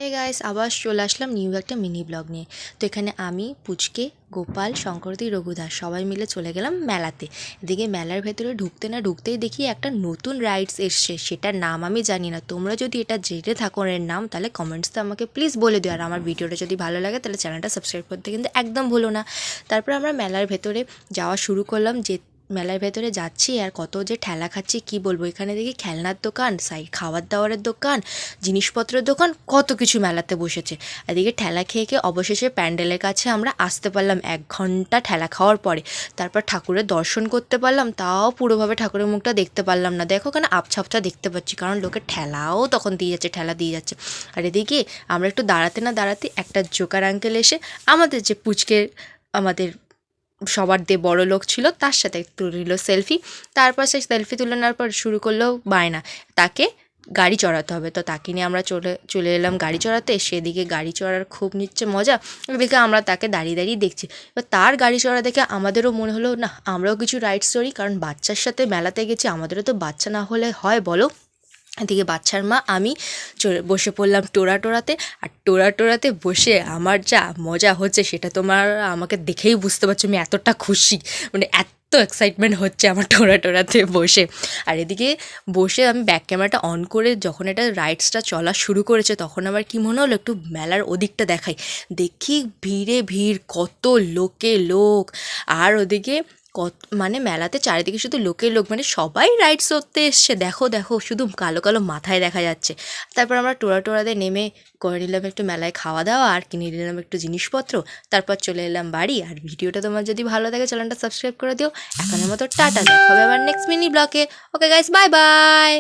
Hey guys, আবার চলে আসলাম new একটা মিনি ব্লগ নিয়ে। তো এখানে আমি, পুচকে, গোপাল, শঙ্করদি, রঘুদাস সবাই মিলে চলে গেলাম মেলাতে। এদিকে মেলার ভেতরে ঢুকতে না ঢুকতেই দেখি একটা নতুন রাইডস এসছে, সেটার নাম আমি জানি না। তোমরা যদি এটা জেনে থাকো এর নাম, তাহলে কমেন্টসে আমাকে প্লিজ বলে দিও। আর আমার ভিডিওটা যদি ভালো লাগে তাহলে চ্যানেলটা সাবস্ক্রাইব করতে কিন্তু একদম ভুলো না। তারপর আমরা মেলার ভেতরে যাওয়া শুরু করলাম। যে মেলার ভেতরে যাচ্ছি আর কত যে ঠেলা খাচ্ছি কি বলবো। এখানে দেখি খেলনার দোকান, খাবার দাবারের দোকান, জিনিসপত্রের দোকান, কত কিছু মেলাতে বসেছে। এদিকে ঠেলা খেয়ে খেয়ে অবশেষে প্যান্ডেলের কাছে আমরা আসতে পারলাম 1 ঘন্টা ঠেলা খাওয়ার পরে। তারপর ঠাকুরের দর্শন করতে পারলাম, তাও পুরোভাবে ঠাকুরের মুখটা দেখতে পারলাম না। দেখো কেন আপছাপটা দেখতে পাচ্ছি, কারণ লোকের ঠেলাও তখন দিয়ে যাচ্ছে, ঠেলা দিয়ে যাচ্ছে। আর এদিকে আমরা একটু দাঁড়াতে না দাঁড়াতে একটা জোকার আঙ্কেল এসে আমাদের যে পুচকে, আমাদের সবার দিয়ে বড় লোক ছিল, তার সাথে তুলে নিল সেলফি। তারপর সেই সেলফি তুলে নেওয়ার পর শুরু করলো বায়না, তাকে গাড়ি চড়াতে হবে। তো তাকে নিয়ে আমরা চলে এলাম গাড়ি চড়াতে। সেদিকে গাড়ি চড়ার খুব নিচ্ছে মজা, ওদিকে আমরা তাকে দাঁড়িয়ে দাঁড়িয়ে দেখছি। এবার তার গাড়ি চড়া দেখে আমাদেরও মনে হলো না, আমরাও কিছু রাইডস করি, কারণ বাচ্চার সাথে মেলাতে গেছি, আমাদেরও তো বাচ্চা না হলে হয় বলো। এদিকে বাচ্চার মা আমি বসে পড়লাম টোড়াতে। আর টোড়াতে বসে আমার যা মজা হচ্ছে সেটা তোমার আমাকে দেখেই বুঝতে পারছো, আমি এতটা খুশি, মানে এত এক্সাইটমেন্ট হচ্ছে আমার টোড়াতে বসে। আর এদিকে বসে আমি ব্যাক ক্যামেরাটা অন করে যখন এটা রাইডসটা চলা শুরু করেছে, তখন আমার কি মনে হলো একটু মেলার ওদিকটা দেখাই। দেখি ভিড়ে ভিড়, কত লোক। আর ওদিকে মানে মেলাতে চারিদিকে শুধু লোকের লোক, মানে সবাই রাইডস করতে এসছে। দেখো শুধু কালো কালো মাথায় দেখা যাচ্ছে। তারপর আমরা টোড়াতে নেমে করে নিলাম একটু মেলায় খাওয়া দাওয়া, আর কিনে নিলাম একটু জিনিসপত্র। তারপর চলে এলাম বাড়ি। আর ভিডিওটা তোমার যদি ভালো লাগে চ্যানেলটা সাবস্ক্রাইব করে দিও। এখনের মতো টাটা, দেখা হবে আবার নেক্সট মিনি ব্লগে। Okay guys, bye bye.